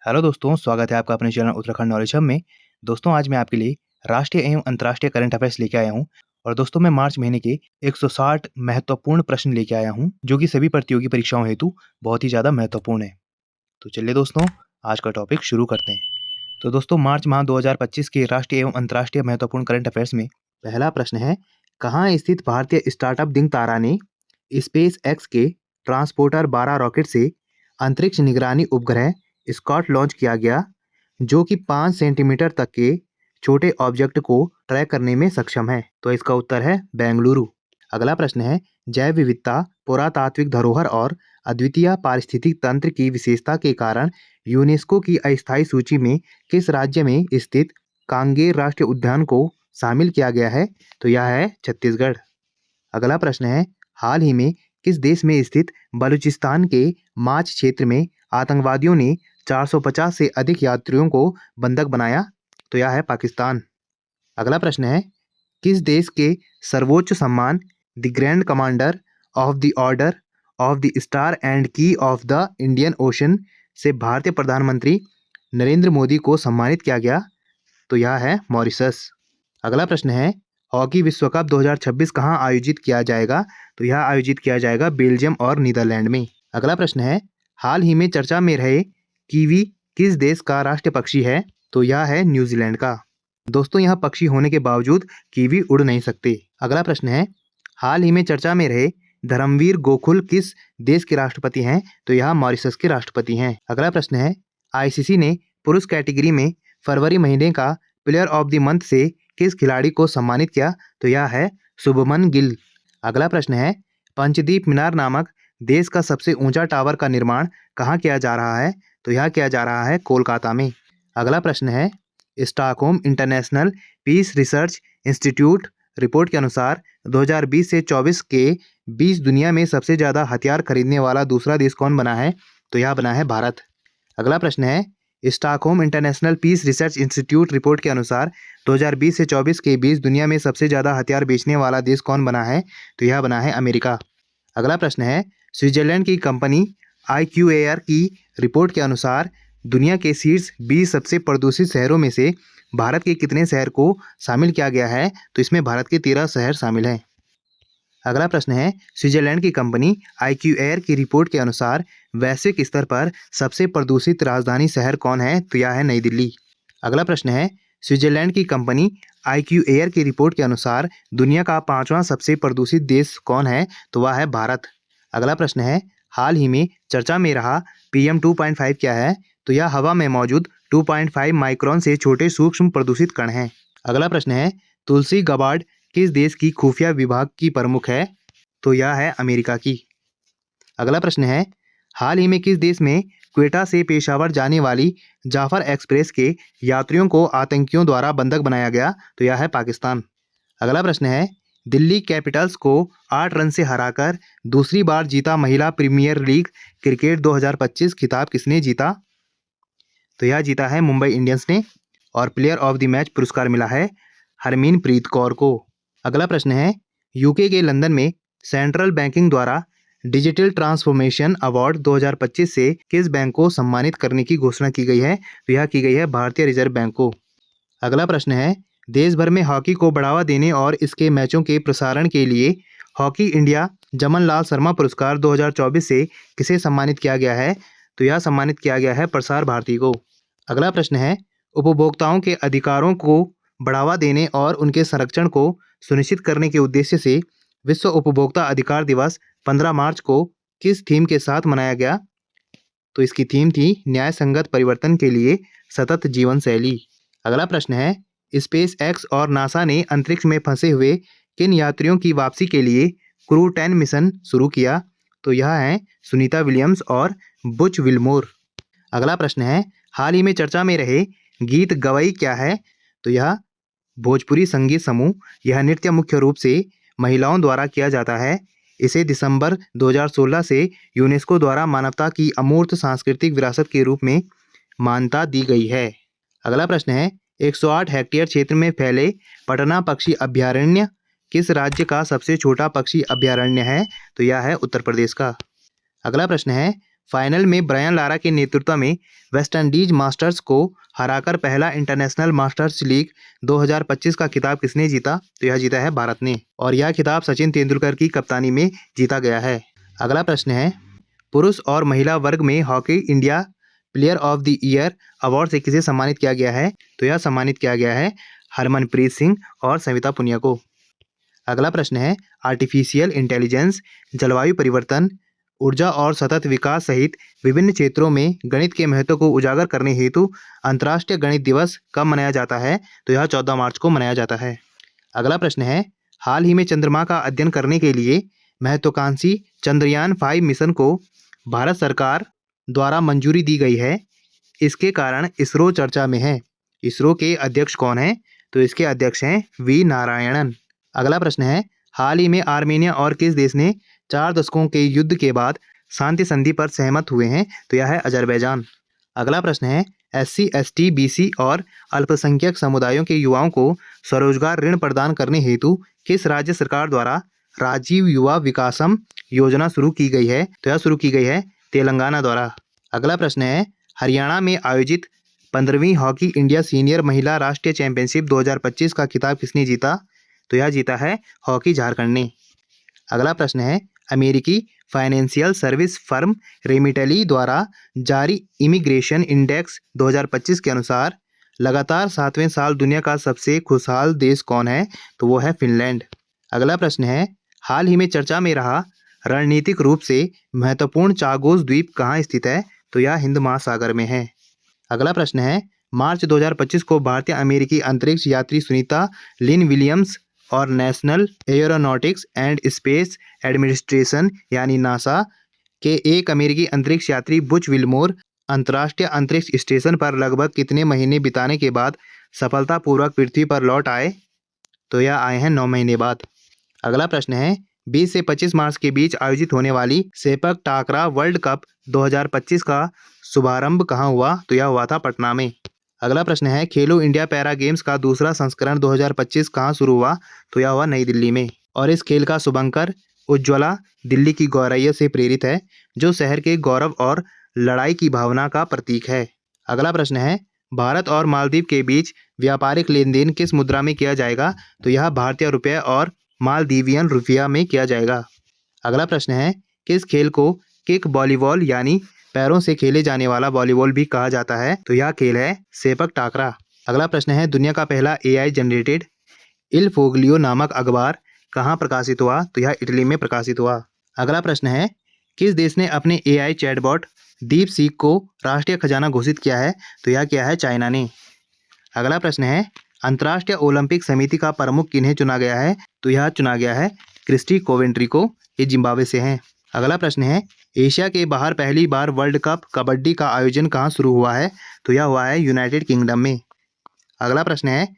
Hello दोस्तों, स्वागत है आपका अपने चैनल उत्तराखंड नॉलेज हब में। दोस्तों, आज मैं आपके लिए राष्ट्रीय एवं अंतर्राष्ट्रीय करंट अफेयर्स लेके आया हूँ और दोस्तों मैं मार्च महीने के 160 महत्वपूर्ण प्रश्न लेके आया हूँ, जो कि सभी प्रतियोगी परीक्षाओं हेतु बहुत ही ज़्यादा महत्वपूर्ण है। तो चलिए दोस्तों, आज का टॉपिक शुरू करते हैं। तो दोस्तों, मार्च माह 2025 के राष्ट्रीय एवं अंतर्राष्ट्रीय महत्वपूर्ण करंट अफेयर्स में पहला प्रश्न है, कहाँ स्थित भारतीय स्टार्टअप दिंग तारा ने स्पेस एक्स के ट्रांसपोर्टर 12 रॉकेट से अंतरिक्ष निगरानी उपग्रह स्कॉट लॉन्च किया गया, जो कि 5 सेंटीमीटर तक के छोटे ऑब्जेक्ट को ट्रैक करने में सक्षम है? तो इसका उत्तर है बेंगलुरु। अगला प्रश्न है, जैव विविधता, पुरातात्विक धरोहर और अद्वितीय पारिस्थितिक तंत्र की विशेषता के कारण यूनेस्को की अस्थायी सूची में किस राज्य में स्थित कांगेर राष्ट्रीय उद्यान को शामिल किया गया है? तो यह है छत्तीसगढ़। अगला प्रश्न है, हाल ही में किस देश में स्थित बलूचिस्तान के माच क्षेत्र में आतंकवादियों ने 450 से अधिक यात्रियों को बंधक बनाया? तो यह है पाकिस्तान। अगला प्रश्न है, किस देश के सर्वोच्च सम्मान the grand commander of the order of the star and की ऑफ द इंडियन ओशन से भारतीय प्रधानमंत्री नरेंद्र मोदी को सम्मानित किया गया? तो यह है मॉरिशस। अगला प्रश्न है, हॉकी विश्व कप 2026 कहाँ आयोजित किया जाएगा? तो यह आयोजित किया जाएगा बेल्जियम और नीदरलैंड में। अगला प्रश्न है, हाल ही में चर्चा में रहे कीवी किस देश का राष्ट्रीय पक्षी है? तो यह है न्यूजीलैंड का। दोस्तों, यह पक्षी होने के बावजूद कीवी उड़ नहीं सकते। अगला प्रश्न है, हाल ही में चर्चा में रहे धर्मवीर गोकुल किस देश के राष्ट्रपति हैं? तो यह मॉरिशस के राष्ट्रपति हैं। अगला प्रश्न है, आईसीसी ने पुरुष कैटेगरी में फरवरी महीने का प्लेयर ऑफ द मंथ से किस खिलाड़ी को सम्मानित किया? तो यह है शुभमन गिल। अगला प्रश्न है, पंचदीप मीनार नामक देश का सबसे ऊंचा टावर का निर्माण कहाँ किया जा रहा है? तो यह किया जा रहा है कोलकाता में। अगला प्रश्न है, Stockholm international peace research institute report के अनुसार 2020 से 24 के बीच दुनिया में सबसे ज़्यादा हथियार खरीदने वाला दूसरा देश कौन बना है? तो यह बना है भारत। अगला प्रश्न है, Stockholm international peace research institute report के अनुसार 2020 से 24 के बीच दुनिया में सबसे ज़्यादा हथियार बेचने वाला देश कौन बना है? तो यह बना है अमेरिका। अगला प्रश्न है, स्विट्जरलैंड की कंपनी IQAR की रिपोर्ट के अनुसार दुनिया के शीर्ष 20 सबसे प्रदूषित शहरों में से भारत के कितने शहर को शामिल किया गया है? तो इसमें भारत के 13 शहर शामिल हैं। अगला प्रश्न है, स्विट्जरलैंड की कंपनी IQAir की रिपोर्ट के अनुसार वैश्विक स्तर पर सबसे प्रदूषित राजधानी शहर कौन है? तो यह है नई दिल्ली। अगला प्रश्न है, स्विट्जरलैंड की कंपनी IQAir की रिपोर्ट के अनुसार दुनिया का 5वां सबसे प्रदूषित देश कौन है? तो वह है भारत। अगला प्रश्न है, हाल ही में चर्चा में रहा PM 2.5 क्या है? तो यह हवा में मौजूद 2.5 माइक्रोन से छोटे सूक्ष्म प्रदूषित कण हैं। अगला प्रश्न है, तुलसी गबार्ड किस देश की खुफिया विभाग की प्रमुख है? तो यह है अमेरिका की। अगला प्रश्न है, हाल ही में किस देश में क्वेटा से पेशावर जाने वाली जाफर एक्सप्रेस के यात्रियों को आतंकियों द्वारा बंधक बनाया गया? तो यह है पाकिस्तान। अगला प्रश्न है, दिल्ली कैपिटल्स को 8 रन से हराकर दूसरी बार जीता महिला प्रीमियर लीग क्रिकेट 2025 खिताब किसने जीता? तो यह जीता है मुंबई इंडियंस ने और प्लेयर ऑफ द मैच पुरस्कार मिला है हरमीनप्रीत कौर को। अगला प्रश्न है, यूके के लंदन में सेंट्रल बैंकिंग द्वारा डिजिटल ट्रांसफॉर्मेशन अवार्ड 2025 से किस बैंक को सम्मानित करने की घोषणा की गई है? तो यह की गई है भारतीय रिजर्व बैंक को। अगला प्रश्न है, देश भर में हॉकी को बढ़ावा देने और इसके मैचों के प्रसारण के लिए हॉकी इंडिया जमन लाल शर्मा पुरस्कार 2024 से किसे सम्मानित किया गया है? तो यह सम्मानित किया गया है प्रसार भारती को। अगला प्रश्न है, उपभोक्ताओं के अधिकारों को बढ़ावा देने और उनके संरक्षण को सुनिश्चित करने के उद्देश्य से विश्व उपभोक्ता अधिकार दिवस 15 मार्च को किस थीम के साथ मनाया गया? तो इसकी थीम थी न्याय संगत परिवर्तन के लिए सतत जीवन शैली। अगला प्रश्न है, स्पेस एक्स और नासा ने अंतरिक्ष में फंसे हुए किन यात्रियों की वापसी के लिए क्रू 10 मिशन शुरू किया? तो यह है सुनीता विलियम्स और बुच विल्मोर। अगला प्रश्न है, हाल ही में चर्चा में रहे गीत गवई क्या है? तो यह भोजपुरी संगीत समूह। यह नृत्य मुख्य रूप से महिलाओं द्वारा किया जाता है। इसे दिसंबर 2016 से यूनेस्को द्वारा मानवता की अमूर्त सांस्कृतिक विरासत के रूप में मान्यता दी गई है। अगला प्रश्न है, 108 हेक्टेयर क्षेत्र में फैले पटना पक्षी अभयारण्य किस राज्य का सबसे छोटा पक्षी अभयारण्य है? तो यह है उत्तर प्रदेश का। अगला प्रश्न है, फाइनल में ब्रायन लारा के नेतृत्व में वेस्ट इंडीज मास्टर्स को हराकर पहला इंटरनेशनल मास्टर्स लीग 2025 का खिताब किसने जीता? तो यह जीता है भारत ने, और यह खिताब सचिन तेंदुलकर की कप्तानी में जीता गया है। अगला प्रश्न है, पुरुष और महिला वर्ग में hockey India player of the year award से किसे सम्मानित किया गया है? तो यह सम्मानित किया गया है हरमनप्रीत सिंह और सविता पुनिया को। अगला प्रश्न है, आर्टिफिशियल इंटेलिजेंस, जलवायु परिवर्तन, ऊर्जा और सतत विकास सहित विभिन्न क्षेत्रों में गणित के महत्व को उजागर करने हेतु अंतर्राष्ट्रीय गणित दिवस कब मनाया जाता है? तो यह 14 मार्च को मनाया जाता है। अगला प्रश्न है, हाल ही में चंद्रमा का अध्ययन करने के लिए महत्वाकांक्षी चंद्रयान 5 मिशन को भारत सरकार द्वारा मंजूरी दी गई है। इसके कारण इसरो चर्चा में है। इसरो के अध्यक्ष कौन हैं? तो इसके अध्यक्ष हैं वी नारायणन। अगला प्रश्न है, हाल ही में आर्मेनिया और किस देश ने 4 दशकों के युद्ध के बाद शांति संधि पर सहमत हुए हैं? तो यह है अजरबैजान। अगला प्रश्न है, SC, ST, BC और अल्पसंख्यक समुदायों के युवाओं को स्वरोजगार ऋण प्रदान करने हेतु किस राज्य सरकार द्वारा राजीव युवा विकासम योजना शुरू की गई है? तो यह शुरू की गई है तेलंगाना द्वारा। अगला प्रश्न है, हरियाणा में आयोजित 15वीं हॉकी इंडिया सीनियर महिला राष्ट्रीय चैंपियनशिप 2025 का खिताब किसने जीता? तो यह जीता है हॉकी झारखंड ने। अगला प्रश्न है, अमेरिकी फाइनेंशियल सर्विस फर्म रेमिटेली द्वारा जारी इमिग्रेशन इंडेक्स 2025 के अनुसार लगातार 7वें साल दुनिया का सबसे खुशहाल देश कौन है? तो वो है फिनलैंड। अगला प्रश्न है, हाल ही में चर्चा में रहा रणनीतिक रूप से महत्वपूर्ण चागोस द्वीप कहाँ स्थित है? तो यह हिंद महासागर में है। अगला प्रश्न है, मार्च 2025 को भारतीय अमेरिकी अंतरिक्ष यात्री सुनीता लिन विलियम्स और national aeronautics and space administration यानी नासा के एक अमेरिकी अंतरिक्ष यात्री बुच विल्मोर अंतर्राष्ट्रीय अंतरिक्ष स्टेशन पर लगभग कितने महीने बिताने के बाद सफलतापूर्वक पृथ्वी पर लौट आए? तो यह आए हैं 9 महीने बाद। अगला प्रश्न है, 20 से 25 मार्च के बीच आयोजित होने वाली सेपक टाकरा वर्ल्ड कप 2025 का शुभारंभ कहाँ हुआ? तो यह हुआ था पटना में। अगला प्रश्न है, खेलो इंडिया पैरा गेम्स का दूसरा संस्करण 2025 कहाँ शुरू हुआ? तो यह हुआ नई दिल्ली में, और इस खेल का शुभंकर उज्ज्वला दिल्ली की गौरैया से प्रेरित है, जो शहर के गौरव और लड़ाई की भावना का प्रतीक है। अगला प्रश्न है, भारत और मालदीव के बीच व्यापारिक लेन देन किस मुद्रा में किया जाएगा? तो यह भारतीय रुपये और मालदीवियन रुपया में किया जाएगा। अगला प्रश्न है, किस खेल को किक वॉलीबॉल यानी पैरों से खेले जाने वाला वॉलीबॉल भी कहा जाता है? तो यह खेल है सेपक टाकरा। अगला प्रश्न है, दुनिया का पहला AI जनरेटेड इल फोग्लियो नामक अखबार कहाँ प्रकाशित हुआ? तो यह इटली में प्रकाशित हुआ। अगला प्रश्न है, किस देश ने अपने AI चैटबॉट दीप सीक को राष्ट्रीय खजाना घोषित किया है? तो यह किया है चाइना ने। अगला प्रश्न है, अंतर्राष्ट्रीय ओलंपिक समिति का प्रमुख किन्हें चुना गया है? तो यह चुना गया है क्रिस्टी कोवेंट्री को, ये जिम्बाब्वे से हैं। अगला प्रश्न है, एशिया के बाहर पहली बार वर्ल्ड कप कबड्डी का आयोजन कहाँ शुरू हुआ है? तो यह हुआ है यूनाइटेड किंगडम में। अगला प्रश्न है,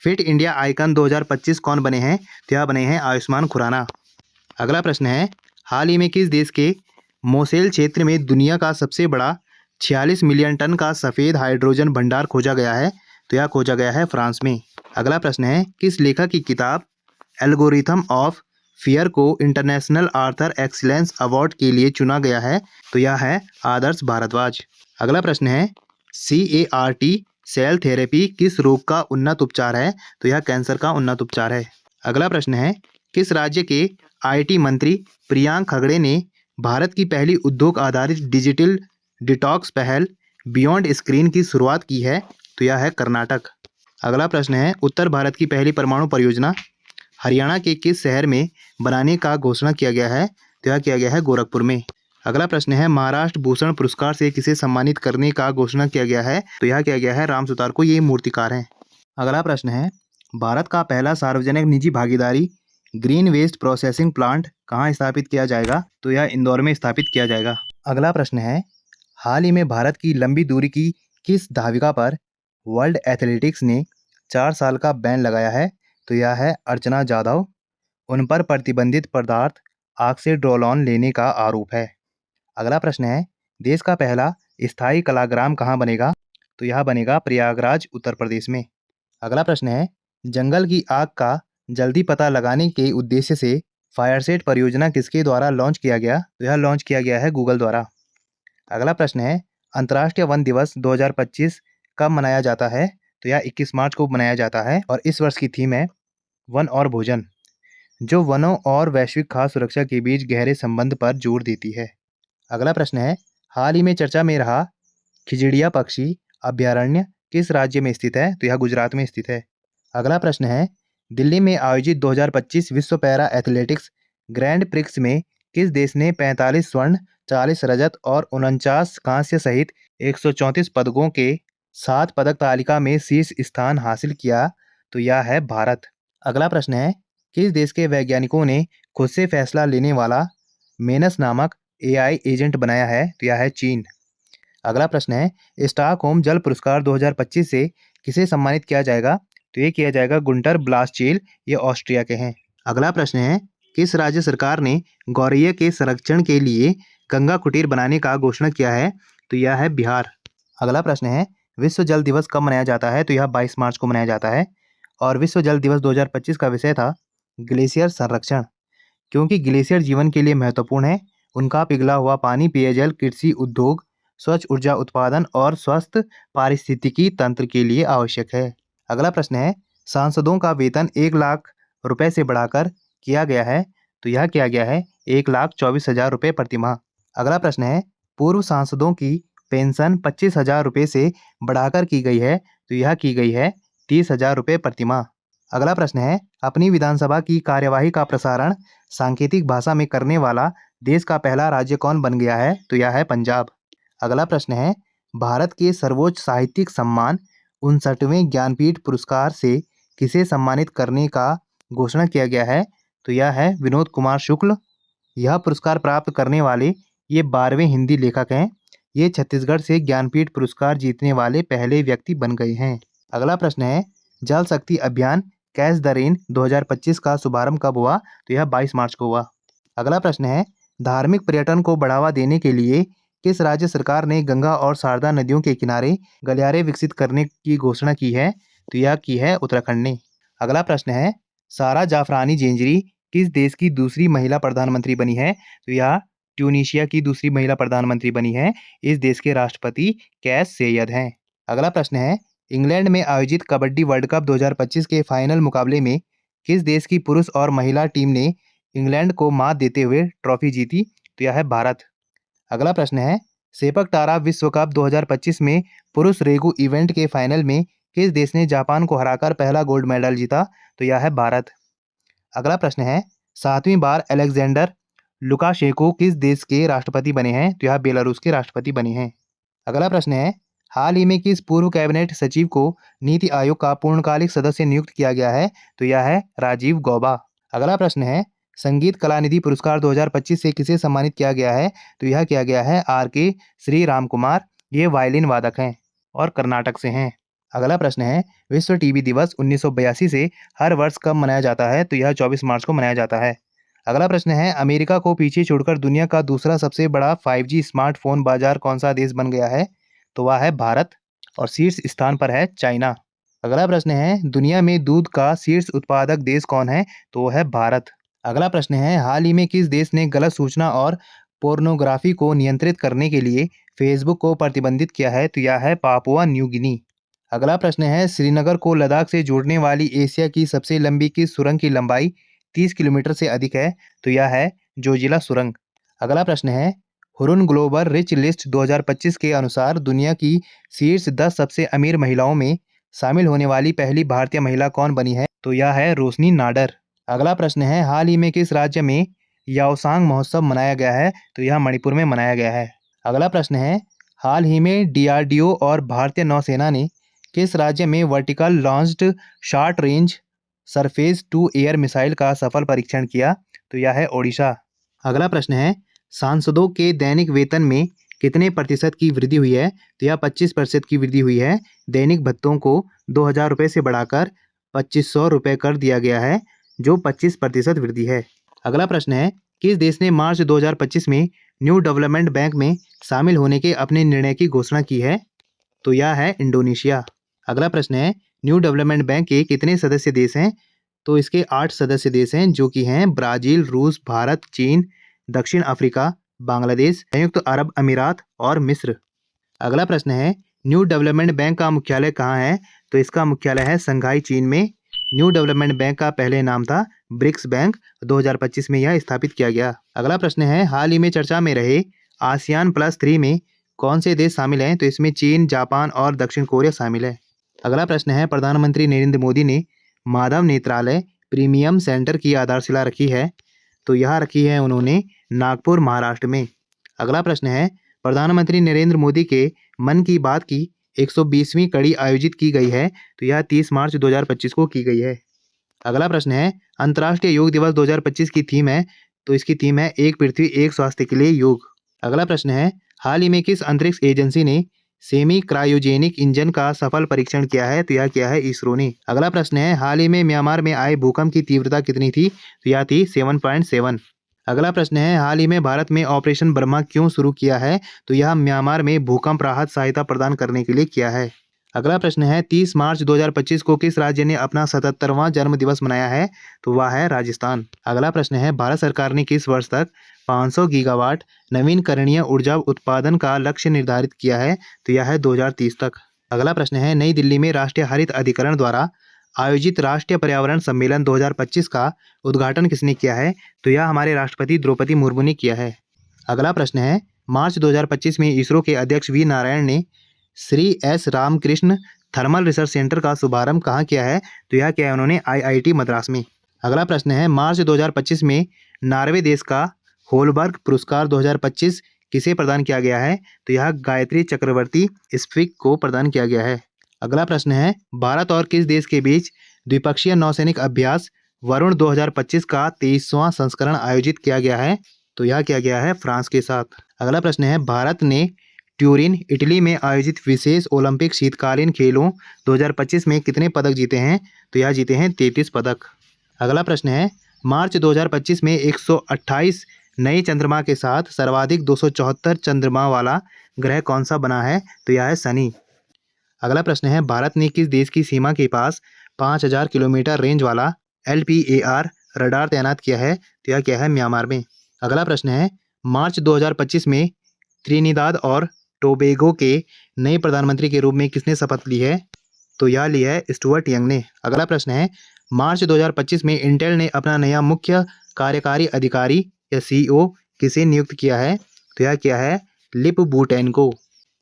फिट इंडिया आइकन 2025 कौन बने हैं? तो यह बने हैं आयुष्मान खुराना। अगला प्रश्न है, हाल ही में किस देश के मोसेल क्षेत्र में दुनिया का सबसे बड़ा 46 मिलियन टन का सफ़ेद हाइड्रोजन भंडार खोजा गया है? तो यह खोजा गया है फ्रांस में। अगला प्रश्न है, किस लेखक की किताब एल्गोरिथम ऑफ फियर को इंटरनेशनल आर्थर एक्सीलेंस अवार्ड के लिए चुना गया है? तो यह है आदर्श भारद्वाज। अगला प्रश्न है, CAR-T सेल थेरेपी किस रोग का उन्नत उपचार है? तो यह कैंसर का उन्नत उपचार है। अगला प्रश्न है, किस राज्य के IT मंत्री प्रियांक खगड़े ने भारत की पहली उद्योग आधारित डिजिटल डिटॉक्स पहल बियॉन्ड स्क्रीन की शुरुआत की है? तो यह है कर्नाटक। अगला प्रश्न है, उत्तर भारत की पहली परमाणु परियोजना हरियाणा के किस शहर में बनाने का घोषणा किया गया है? तो यह किया गया है गोरखपुर में। अगला प्रश्न है, महाराष्ट्र भूषण पुरस्कार से किसे सम्मानित करने का घोषणा किया गया है? तो यह किया गया है राम सुतार को, ये मूर्तिकार हैं। अगला प्रश्न है, भारत का पहला सार्वजनिक निजी भागीदारी ग्रीन वेस्ट प्रोसेसिंग प्लांट कहाँ स्थापित किया जाएगा? तो यह इंदौर में स्थापित किया जाएगा। अगला प्रश्न है, हाल ही में भारत की लंबी दूरी की किस धाविका पर वर्ल्ड एथलेटिक्स ने 4 साल का बैन लगाया है? तो यह है अर्चना जाधव। उन पर प्रतिबंधित पदार्थ ऑक्सीड्रोलॉन लेने का आरोप है। अगला प्रश्न है, देश का पहला स्थायी कलाग्राम कहाँ बनेगा? तो यह बनेगा प्रयागराज उत्तर प्रदेश में। अगला प्रश्न है, जंगल की आग का जल्दी पता लगाने के उद्देश्य से फायरसेट परियोजना किसके द्वारा लॉन्च किया गया? तो यह लॉन्च किया गया है गूगल द्वारा। अगला प्रश्न है अंतर्राष्ट्रीय वन दिवस 2025 कब मनाया जाता है? तो यह 21 मार्च को मनाया जाता है और इस वर्ष की थीम है वन और भोजन, जो वनों और वैश्विक खाद्य सुरक्षा के बीच गहरे संबंध पर जोर देती है। अगला प्रश्न है हाल ही में चर्चा में रहा खिजड़िया पक्षी अभयारण्य किस राज्य में स्थित है? तो यह गुजरात में स्थित है। अगला प्रश्न है दिल्ली में आयोजित 2025 विश्व पैरा एथलेटिक्स ग्रैंड प्रिक्स में किस देश ने 45 स्वर्ण, 40 रजत और 49 कांस्य सहित 134 पदकों के 7 पदक तालिका में शीर्ष स्थान हासिल किया? तो यह है भारत। अगला प्रश्न है किस देश के वैज्ञानिकों ने खुद से फैसला लेने वाला मेनस नामक एआई एजेंट बनाया है? तो यह है चीन। अगला प्रश्न है स्टॉकहोम जल पुरस्कार 2025 से किसे सम्मानित किया जाएगा? तो ये किया जाएगा गुंटर ब्लासचेल, ये ऑस्ट्रिया के हैं। अगला प्रश्न है किस राज्य सरकार ने गौरैया के संरक्षण के लिए गंगा कुटीर बनाने का घोषणा किया है? तो यह है बिहार। अगला प्रश्न है विश्व जल दिवस कब मनाया जाता है? तो यह 22 मार्च को मनाया जाता है और विश्व जल दिवस 2025 का विषय था ग्लेशियर संरक्षण, क्योंकि ग्लेशियर जीवन के लिए महत्वपूर्ण है। उनका पिघला हुआ पानी पेयजल, कृषि, उद्योग, स्वच्छ ऊर्जा उत्पादन और स्वस्थ पारिस्थितिकी तंत्र के लिए आवश्यक है। अगला प्रश्न है सांसदों का वेतन 1 लाख रुपए से बढ़ाकर किया गया है? तो यह किया गया है 1,24,000 रुपये प्रति माह। अगला प्रश्न है पूर्व सांसदों की पेंशन 25,000 रुपये से बढ़ाकर की गई है? तो यह की गई है 30,000 रुपये प्रति माह। अगला प्रश्न है अपनी विधानसभा की कार्यवाही का प्रसारण सांकेतिक भाषा में करने वाला देश का पहला राज्य कौन बन गया है? तो यह है पंजाब। अगला प्रश्न है भारत के सर्वोच्च साहित्यिक सम्मान 59वें ज्ञानपीठ पुरस्कार से किसे सम्मानित करने का घोषणा किया गया है? तो यह है विनोद कुमार शुक्ल। यह पुरस्कार प्राप्त करने वाले ये 12वें हिंदी लेखक हैं। ये छत्तीसगढ़ से ज्ञानपीठ पुरस्कार जीतने वाले पहले व्यक्ति बन गए हैं। अगला प्रश्न है जल शक्ति अभियान कैच द रेन 2025 का शुभारंभ कब हुआ? तो यह 22 मार्च को हुआ। अगला प्रश्न है धार्मिक पर्यटन को बढ़ावा देने के लिए किस राज्य सरकार ने गंगा और शारदा नदियों के किनारे गलियारे विकसित करने की घोषणा की है? तो यह की है उत्तराखंड ने। अगला प्रश्न है सारा जाफरानी जेंजरी किस देश की दूसरी महिला प्रधानमंत्री बनी है? तो यह ट्यूनीशिया की दूसरी महिला प्रधानमंत्री बनी है। इस देश के राष्ट्रपति कैस सैयद हैं। अगला प्रश्न है इंग्लैंड में आयोजित कबड्डी वर्ल्ड कप 2025 के फाइनल मुकाबले में किस देश की पुरुष और महिला टीम ने इंग्लैंड को मात देते हुए ट्रॉफी जीती? तो यह है भारत। अगला प्रश्न है सेपक टारा विश्व कप 2025 में पुरुष रेगू इवेंट के फाइनल में किस देश ने जापान को हराकर पहला गोल्ड मेडल जीता? तो यह है भारत। अगला प्रश्न है 7वीं बार अलेक्जेंडर लुकाशेंको किस देश के राष्ट्रपति बने हैं? तो यह बेलारूस के राष्ट्रपति बने हैं। अगला प्रश्न है हाल ही में किस पूर्व कैबिनेट सचिव को नीति आयोग का पूर्णकालिक सदस्य नियुक्त किया गया है? तो यह है राजीव गौबा। अगला प्रश्न है संगीत कलानिधि पुरस्कार 2025 से किसे सम्मानित किया गया है? तो यह किया गया है आर.के. श्री राम कुमार। ये वायलिन वादक हैं और कर्नाटक से हैं। अगला प्रश्न है विश्व टीबी दिवस 1982 से हर वर्ष कब मनाया जाता है? तो यह 24 मार्च को मनाया जाता है। अगला प्रश्न है अमेरिका को पीछे छोड़कर दुनिया का दूसरा सबसे बड़ा 5G स्मार्टफोन बाजार कौन सा देश बन गया है? तो वह है भारत और शीर्ष स्थान पर है चाइना। अगला प्रश्न है दुनिया में दूध का शीर्ष उत्पादक देश कौन है? तो वह है भारत। अगला प्रश्न है हाल ही में किस देश ने गलत सूचना और पोर्नोग्राफी को नियंत्रित करने के लिए फेसबुक को प्रतिबंधित किया है? तो यह है पापुआ न्यू गिनी। अगला प्रश्न है श्रीनगर को लद्दाख से जोड़ने वाली एशिया की सबसे लंबी किस सुरंग की लंबाई 30 किलोमीटर से अधिक है? तो यह है जोजिला सुरंग। अगला प्रश्न है हुरुन ग्लोबल रिच लिस्ट 2025 के अनुसार दुनिया की शीर्ष 10 सबसे अमीर महिलाओं में शामिल होने वाली पहली भारतीय महिला कौन बनी है? तो यह है रोशनी नाडर। अगला प्रश्न है हाल ही में किस राज्य में याओसांग महोत्सव मनाया गया है? तो यह मणिपुर में मनाया गया है। अगला प्रश्न है हाल ही में डीआरडीओ और भारतीय नौसेना ने किस राज्य में vertical launched short range surface to air missile का सफल परीक्षण किया? तो यह है ओडिशा। अगला प्रश्न है सांसदों के दैनिक वेतन में कितने प्रतिशत की वृद्धि हुई है? तो यह 25% की वृद्धि हुई है। दैनिक भत्तों को 2,000 रुपये से बढ़ाकर 2,500 रुपये कर दिया गया है, जो 25% वृद्धि है। अगला प्रश्न है किस देश ने मार्च 2025 में न्यू डेवलपमेंट बैंक में शामिल होने के अपने निर्णय की घोषणा की है? तो यह है इंडोनेशिया। अगला प्रश्न है न्यू डेवलपमेंट बैंक के कितने सदस्य देश हैं? तो इसके 8 सदस्य देश हैं, जो कि हैं ब्राज़ील, रूस, भारत, चीन, दक्षिण अफ्रीका, बांग्लादेश, संयुक्त अरब अमीरात और मिस्र। अगला प्रश्न है, न्यू डेवलपमेंट बैंक का मुख्यालय कहाँ है? तो इसका मुख्यालय है शंघाई, चीन में। न्यू डेवलपमेंट बैंक का पहले नाम था ब्रिक्स बैंक। 2025 में यह स्थापित किया गया। अगला प्रश्न है, हाल ही में चर्चा में रहे आसियान प्लस 3 में कौन से देश शामिल हैं? तो इसमें चीन, जापान और दक्षिण कोरिया शामिल है। अगला प्रश्न है, प्रधानमंत्री नरेंद्र मोदी ने माधव नेत्रालय प्रीमियम सेंटर की आधारशिला रखी है? तो यह रखी है उन्होंने नागपुर, महाराष्ट्र में। अगला प्रश्न है, प्रधानमंत्री नरेंद्र मोदी के मन की बात की 120वीं कड़ी आयोजित की गई है? तो यह 30 मार्च 2025 को की गई है। अगला प्रश्न है, अंतर्राष्ट्रीय योग दिवस 2025 की थीम है? तो इसकी थीम है एक पृथ्वी एक स्वास्थ्य के लिए योग। अगला प्रश्न है, हाल ही में किस अंतरिक्ष एजेंसी ने सेमी क्रायोजेनिक इंजन का सफल परीक्षण किया है? तो यह किया है इसरो ने। अगला प्रश्न है, हाल ही में म्यांमार में आए भूकंप की तीव्रता कितनी थी? तो यह थी 7.7। अगला प्रश्न है, हाल ही में भारत में ऑपरेशन ब्रह्मा क्यों शुरू किया है? तो यह म्यांमार में भूकंप राहत सहायता प्रदान करने के लिए किया है। अगला प्रश्न है, 30 मार्च 2025 को किस राज्य ने अपना 77वां जन्म दिवस मनाया है? तो वह है राजस्थान। अगला प्रश्न है, भारत सरकार ने किस वर्ष तक 500 गीगावाट नवीनकरणीय ऊर्जा उत्पादन का लक्ष्य निर्धारित किया है? तो यह है 2030 तक। अगला प्रश्न है, नई दिल्ली में राष्ट्रीय हरित अधिकरण द्वारा आयोजित राष्ट्रीय पर्यावरण सम्मेलन 2025 का उद्घाटन किसने किया है? तो यह हमारे राष्ट्रपति द्रौपदी मुर्मू ने किया है। अगला प्रश्न है, मार्च 2025 में इसरो के अध्यक्ष वी नारायण ने Shri S Ramakrishna thermal research centre का शुभारंभ कहाँ किया है? तो यह किया है उन्होंने IIT मद्रास में। अगला प्रश्न है, मार्च 2025 में नॉर्वे देश का होलबर्ग पुरस्कार 2025 किसे प्रदान किया गया है? तो यह गायत्री चक्रवर्ती स्पिक को प्रदान किया गया है। अगला प्रश्न है, भारत और किस देश के बीच द्विपक्षीय नौसैनिक अभ्यास वरुण 2025 का 23वां संस्करण आयोजित किया गया है? तो यह किया गया है फ्रांस के साथ। अगला प्रश्न है, भारत ने ट्यूरिन, इटली में आयोजित विशेष ओलंपिक शीतकालीन खेलों 2025 में कितने पदक जीते हैं? तो यह जीते हैं 33 पदक। अगला प्रश्न है, मार्च 2025 में 128 नए चंद्रमा के साथ सर्वाधिक 274 चंद्रमा वाला ग्रह कौन सा बना है? तो यह है शनि। अगला प्रश्न है, भारत ने किस देश की सीमा के पास 5000 किलोमीटर रेंज वाला LPAR रडार तैनात किया है? तो यह क्या है म्यांमार में। अगला प्रश्न है, मार्च 2025 में त्रिनिदाद और टोबैगो के नए प्रधानमंत्री के रूप में किसने शपथ ली है? तो यह ली है स्टुअर्ट यंग ने। अगला प्रश्न है, मार्च 2025 में इंटेल ने अपना नया मुख्य कार्यकारी अधिकारी या CEO किसे नियुक्त किया है? तो यह किया है लिप बूटेन को।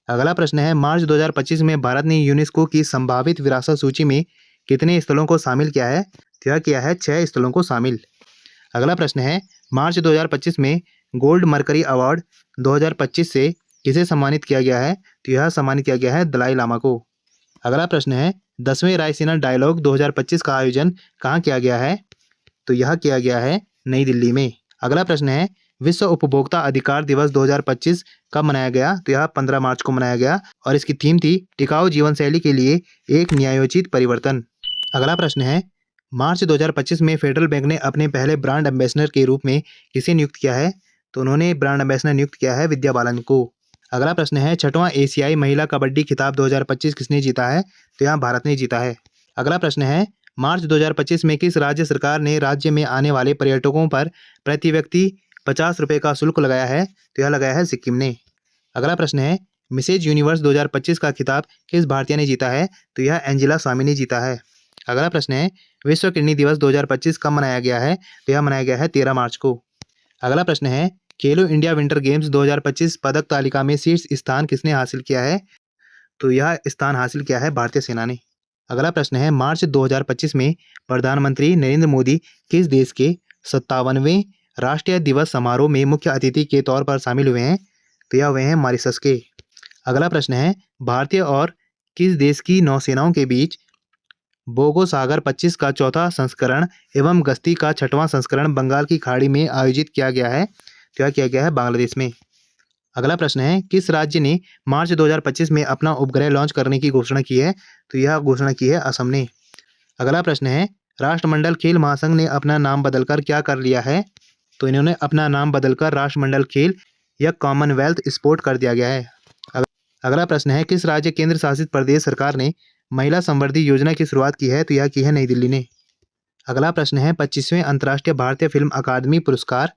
अगला प्रश्न है, मार्च 2025 में भारत ने यूनेस्को की संभावित विरासत सूची में कितने स्थलों को शामिल किया है? तो यह किया है 6 स्थलों को शामिल। अगला प्रश्न है, मार्च 2025 में गोल्ड मर्करी अवार्ड 2025 से किसे सम्मानित किया गया है? तो यह सम्मानित किया गया है दलाई लामा को। अगला प्रश्न है, 10वें रायसीना डायलॉग 2025 का आयोजन कहाँ किया गया है? तो यह किया गया है नई दिल्ली में। अगला प्रश्न है, विश्व उपभोक्ता अधिकार दिवस 2025 कब मनाया गया? तो यह 15 मार्च को मनाया गया और इसकी थीम थी टिकाऊ जीवन शैली के लिए एक न्यायोचित परिवर्तन। अगला प्रश्न है, मार्च 2025 में फेडरल बैंक ने अपने पहले ब्रांड एम्बेसडर के रूप में किसे नियुक्त किया है? तो उन्होंने ब्रांड एम्बेसडर नियुक्त किया है विद्या बालन को। अगला प्रश्न है, 6वां एशियाई महिला कबड्डी खिताब 2025 किसने जीता है? तो यहाँ भारत ने जीता है। अगला प्रश्न है, मार्च 2025 में किस राज्य सरकार ने राज्य में आने वाले पर्यटकों पर प्रति व्यक्ति 50 रुपये का शुल्क लगाया है? तो यह लगाया है सिक्किम ने। अगला प्रश्न है, मिसेज यूनिवर्स 2025 का खिताब किस भारतीय ने जीता है? तो यह एंजेला स्वामी ने जीता है। अगला प्रश्न है, विश्व किडनी दिवस 2025 कब मनाया गया है? तो यह मनाया गया है 13 मार्च को। अगला प्रश्न है, खेलो इंडिया विंटर गेम्स 2025 पदक तालिका में शीर्ष स्थान किसने हासिल किया है? तो यह स्थान हासिल किया है भारतीय सेना ने। अगला प्रश्न है, मार्च 2025 में प्रधानमंत्री नरेंद्र मोदी किस देश के 57वें राष्ट्रीय दिवस समारोह में मुख्य अतिथि के तौर पर शामिल हुए हैं? तो यह हुए हैं मॉरिशस के। अगला प्रश्न है, भारतीय और किस देश की नौसेनाओं के बीच बोगो सागर 25 का चौथा संस्करण एवं गश्ती का 6वां संस्करण बंगाल की खाड़ी में आयोजित किया गया है? तो यह किया गया है बांग्लादेश में। अगला प्रश्न है, किस राज्य ने मार्च 2025 में अपना उपग्रह लॉन्च करने की घोषणा की है? तो यह घोषणा की है असम ने। अगला प्रश्न है, राष्ट्रमंडल खेल महासंघ ने अपना नाम बदलकर क्या कर लिया है? तो इन्होंने अपना नाम बदलकर राष्ट्रमंडल खेल या कॉमनवेल्थ स्पोर्ट कर दिया गया है। अगला प्रश्न है, किस राज्य केंद्र शासित प्रदेश सरकार ने महिला संवर्धी योजना की शुरुआत की है? तो यह की है नई दिल्ली ने। अगला प्रश्न है, 25वें अंतर्राष्ट्रीय भारतीय फिल्म अकादमी पुरस्कार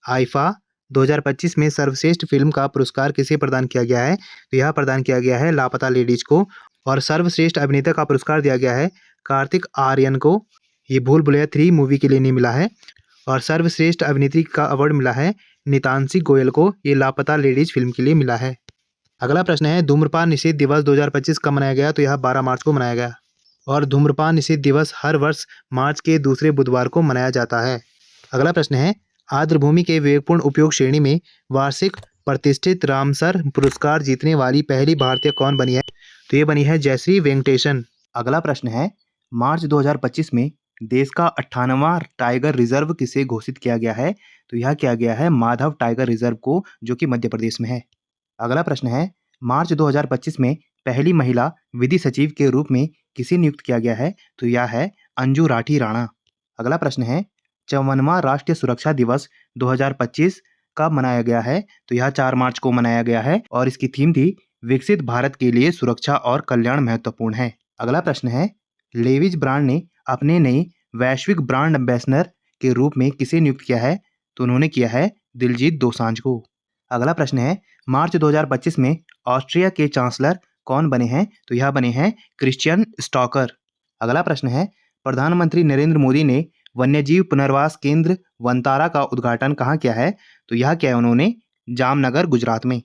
आईफा 2025 में सर्वश्रेष्ठ फिल्म का पुरस्कार किसे प्रदान किया गया है? तो यह प्रदान किया गया है लापता लेडीज को। और सर्वश्रेष्ठ अभिनेता का पुरस्कार दिया गया है कार्तिक आर्यन को। ये भूल भुलैया 3 मूवी के लिए नहीं मिला है। और सर्वश्रेष्ठ अभिनेत्री का अवार्ड मिला है नितांशी गोयल को। ये लापता लेडीज फिल्म के लिए मिला है। अगला प्रश्न है, धूम्रपान निषेध दिवस 2025 कब मनाया गया? तो यह 12 मार्च को मनाया गया। और धूम्रपान निषेध दिवस हर वर्ष मार्च के दूसरे बुधवार को मनाया जाता है। अगला प्रश्न है, आर्द्रभूमि के विवेकपूर्ण उपयोग श्रेणी में वार्षिक प्रतिष्ठित रामसर पुरस्कार जीतने वाली पहली भारतीय कौन बनी है? तो ये बनी है जयश्री वेंकटेशन। अगला प्रश्न है, मार्च 2025 में देश का 98वां टाइगर रिजर्व किसे घोषित किया गया है? तो यह किया गया है माधव टाइगर रिजर्व को, जो कि मध्य प्रदेश में है। अगला प्रश्न है, मार्च 2025 में पहली महिला विधि सचिव के रूप में किसे नियुक्त किया गया है? तो यह है अंजू राठी राणा। अगला प्रश्न है, 54वां राष्ट्रीय सुरक्षा दिवस 2025 कब मनाया गया है? तो यह 4 मार्च को मनाया गया है और इसकी थीम थी विकसित भारत के लिए सुरक्षा और कल्याण महत्वपूर्ण है। अगला प्रश्न है, लेविज ब्रांड ने अपने नए वैश्विक ब्रांड एम्बेसडर के रूप में किसे नियुक्त किया है? तो उन्होंने किया है दिलजीत दोसांझ को। अगला प्रश्न है, मार्च 2025 में ऑस्ट्रिया के चांसलर कौन बने हैं? तो यह बने हैं क्रिश्चियन स्टॉकर। अगला प्रश्न है, प्रधानमंत्री नरेंद्र मोदी ने वन्यजीव पुनर्वास केंद्र वनतारा का उद्घाटन कहाँ किया है? तो यह किया है उन्होंने जामनगर, गुजरात में।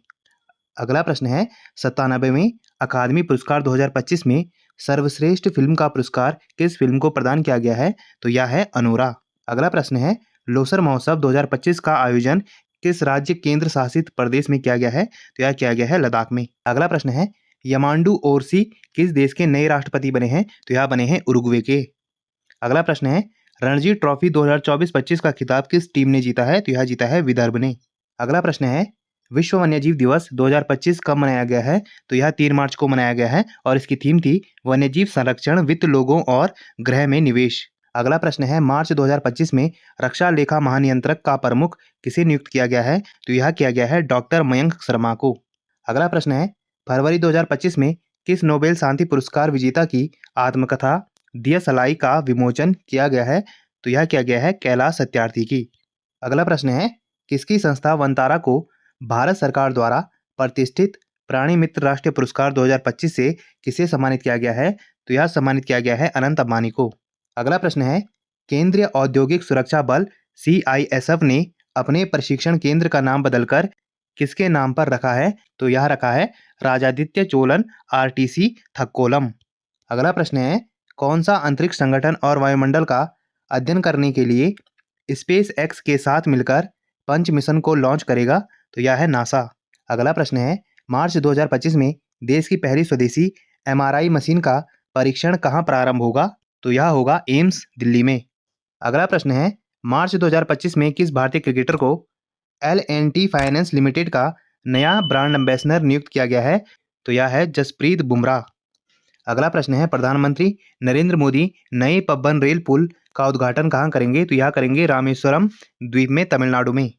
अगला प्रश्न है, 97वें अकादमी पुरस्कार 2025 में सर्वश्रेष्ठ फिल्म का पुरस्कार किस फिल्म को प्रदान किया गया है? तो यह है अनोरा। अगला प्रश्न है, लोसर महोत्सव 2025 का आयोजन किस राज्य केंद्र शासित प्रदेश में किया गया है? तो यह किया गया है लद्दाख में। अगला प्रश्न है, यमांडू ओरसी किस देश के नए राष्ट्रपति बने हैं? तो यह बने हैं उरुग्वे के। अगला प्रश्न है, रणजी ट्रॉफी 2024-25 का खिताब किस टीम ने जीता है? तो यह जीता है विदर्भ ने। अगला प्रश्न है, विश्व वन्यजीव दिवस 2025 कब मनाया गया है? तो यह 3 मार्च को मनाया गया है और इसकी थीम थी वन्यजीव संरक्षण, वित्त, लोगों और ग्रह में निवेश। अगला प्रश्न है, मार्च 2025 में रक्षा लेखा महानियंत्रक का प्रमुख किसे नियुक्त किया गया है? तो यह किया गया है डॉक्टर मयंक शर्मा को। अगला प्रश्न है, फरवरी 2025 में किस नोबेल शांति पुरस्कार विजेता की आत्मकथा दियसलाई का विमोचन किया गया है? तो यह किया गया है कैलाश सत्यार्थी की। अगला प्रश्न है, किसकी संस्था वनतारा को भारत सरकार द्वारा प्रतिष्ठित प्राणी मित्र राष्ट्रीय पुरस्कार 2025 से किसे सम्मानित किया गया है? तो यह सम्मानित किया गया है अनंत अंबानी को। अगला प्रश्न है, केंद्रीय औद्योगिक सुरक्षा बल CISF ने अपने प्रशिक्षण केंद्र का नाम बदलकर किसके नाम पर रखा है? तो यह रखा है राजादित्य चोलन RTC थक्कोलम। अगला प्रश्न है, कौन सा अंतरिक्ष संगठन और वायुमंडल का अध्ययन करने के लिए स्पेस एक्स के साथ मिलकर पंच मिशन को लॉन्च करेगा? तो यह है नासा। अगला प्रश्न है, मार्च 2025 में देश की पहली स्वदेशी MRI मशीन का परीक्षण कहाँ प्रारंभ होगा? तो यह होगा एम्स, दिल्ली में। अगला प्रश्न है, मार्च 2025 में किस भारतीय क्रिकेटर को L&T फाइनेंस लिमिटेड का नया ब्रांड एम्बेसडर नियुक्त किया गया है? तो यह है जसप्रीत बुमराह। अगला प्रश्न है, प्रधानमंत्री नरेंद्र मोदी नए पब्बन रेल पुल का उद्घाटन कहाँ करेंगे? तो यह करेंगे रामेश्वरम द्वीप में, तमिलनाडु में।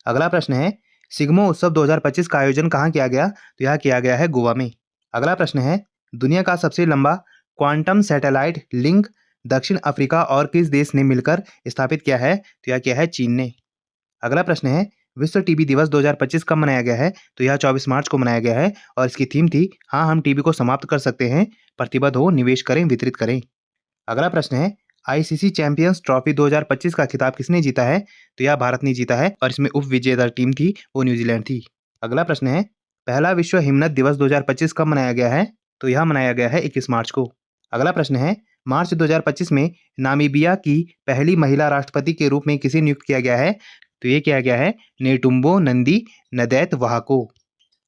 अगला प्रश्न है, सिग्मो उत्सव 2025 का आयोजन कहाँ किया गया? तो यह किया गया है गोवा में। अगला प्रश्न है, दुनिया का सबसे लंबा क्वांटम सैटेलाइट लिंक दक्षिण अफ्रीका और किस देश ने मिलकर स्थापित किया है? तो यह किया है चीन ने। अगला प्रश्न है, विश्व टीबी दिवस 2025 कब मनाया गया है? तो यह 24 मार्च को मनाया गया है और इसकी थीम थी हाँ, हम टीबी को समाप्त कर सकते हैं, प्रतिबद्ध हो, निवेश करें, वितरित करें। अगला प्रश्न है, ICC चैंपियंस ट्रॉफी 2025 का खिताब किसने जीता है? तो यह भारत ने जीता है और इसमें उप विजेता टीम थी वो न्यूजीलैंड थी। अगला प्रश्न है, पहला विश्व हिमनद दिवस 2025 कब मनाया गया है? तो यह मनाया गया है 21 मार्च को। अगला प्रश्न है, मार्च 2025 में नामीबिया की पहली महिला राष्ट्रपति के रूप में किसे नियुक्त किया गया है? तो ये किया गया है नेटुम्बो नंदी नदैत वहा को।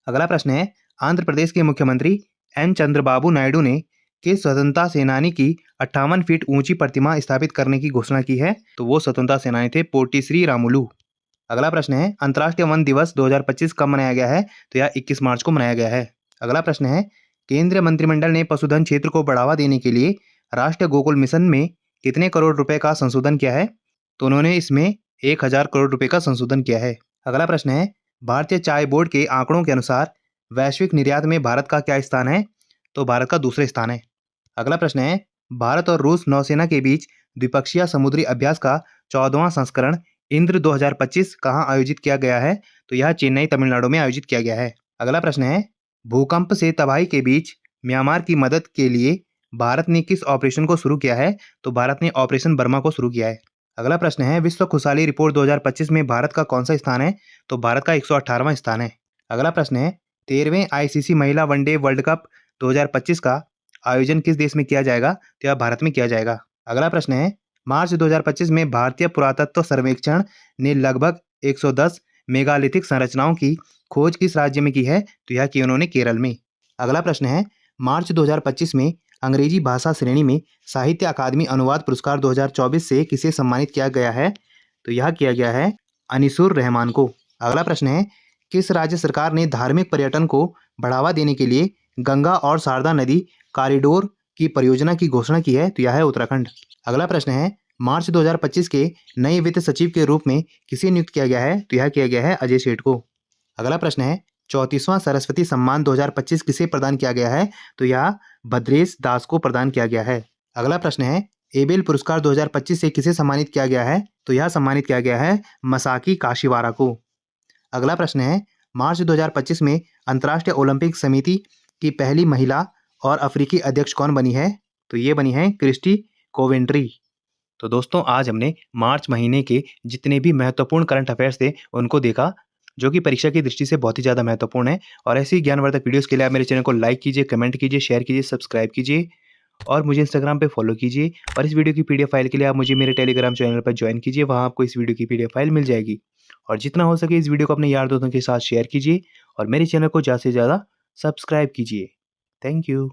अगला प्रश्न है, आंध्र प्रदेश के मुख्यमंत्री N चंद्रबाबू नायडू ने किस स्वतंत्रता सेनानी की 58 फीट ऊंची प्रतिमा स्थापित करने की घोषणा की है? तो वो स्वतंत्रता सेनानी थे पोटी श्री रामुलु। अगला प्रश्न है, अंतर्राष्ट्रीय वन दिवस 2025 कब मनाया गया है? तो यह 21 मार्च को मनाया गया है। अगला प्रश्न है, केंद्रीय मंत्रिमंडल ने पशुधन क्षेत्र को बढ़ावा देने के लिए राष्ट्रीय गोकुल मिशन में कितने करोड़ रुपए का संशोधन किया है? तो उन्होंने इसमें 1000 करोड़ रुपए का संशोधन किया है। अगला प्रश्न है, भारतीय चाय बोर्ड के आंकड़ों के अनुसार वैश्विक निर्यात में भारत का क्या स्थान है? तो भारत का दूसरे स्थान है। अगला प्रश्न है, भारत और रूस नौसेना के बीच द्विपक्षीय समुद्री अभ्यास का 14वां संस्करण इंद्र 2025 कहाँ आयोजित किया गया है? तो यह चेन्नई तमिलनाडु में आयोजित किया गया है। अगला प्रश्न है, भूकंप से तबाही के बीच म्यांमार की मदद के लिए भारत ने किस ऑपरेशन को शुरू किया है? तो भारत ने ऑपरेशन बर्मा को शुरू किया है। अगला प्रश्न है, विश्व खुशहाली रिपोर्ट 2025 में भारत का कौन सा स्थान है? तो भारत का 118वां स्थान है। अगला प्रश्न है, 13वें आईसीसी महिला वनडे वर्ल्ड कप 2025 का आयोजन किस देश में किया जाएगा? तो यह भारत में किया जाएगा। अगला प्रश्न है, मार्च 2025 में भारतीय पुरातत्व सर्वेक्षण ने लगभग 110 मेगालिथिक संरचनाओं की खोज किस राज्य में की है? तो यह की उन्होंने केरल में। अगला प्रश्न है, मार्च 2025 में अंग्रेजी भाषा श्रेणी में साहित्य अकादमी अनुवाद पुरस्कार 2024 से किसे सम्मानित किया गया है? तो यह किया गया है अनीसुर रहमान को। अगला प्रश्न है, किस राज्य सरकार ने धार्मिक पर्यटन को बढ़ावा देने के लिए गंगा और शारदा नदी कॉरिडोर की परियोजना की घोषणा की है? तो यह है उत्तराखंड। अगला प्रश्न है, मार्च 2025 के नए वित्त सचिव के रूप में किसे नियुक्त किया गया है? तो यह किया गया है अजय सेठ को। अगला प्रश्न है, 34वां सरस्वती सम्मान 2025 किसे प्रदान किया गया है? तो यह भद्रेश दास को प्रदान किया गया है। अगला प्रश्न है, एबेल पुरस्कार 2025 से किसे सम्मानित किया गया है? तो यह सम्मानित किया गया है मसाकी काशिवारा को। अगला प्रश्न है, मार्च 2025 में अंतर्राष्ट्रीय ओलंपिक समिति की पहली महिला और अफ्रीकी अध्यक्ष कौन बनी है? तो ये बनी है क्रिस्टी कोवेंट्री। तो दोस्तों, आज हमने मार्च महीने के जितने भी महत्वपूर्ण करंट अफेयर्स थे उनको देखा, जो कि परीक्षा की दृष्टि से बहुत ही ज़्यादा महत्वपूर्ण है। और ऐसी ज्ञानवर्धक वीडियोस के लिए आप मेरे चैनल को लाइक कीजिए, कमेंट कीजिए, शेयर कीजिए, सब्सक्राइब कीजिए और मुझे इंस्टाग्राम पे फॉलो कीजिए। और इस वीडियो की पीडीएफ फाइल के लिए आप मुझे मेरे टेलीग्राम चैनल पर ज्वाइन कीजिए, वहाँ आपको इस वीडियो की पीडीएफ फाइल मिल जाएगी। और जितना हो सके इस वीडियो को अपने यार दोस्तों के साथ शेयर कीजिए और मेरे चैनल को ज़्यादा से ज़्यादा सब्सक्राइब कीजिए। Thank you.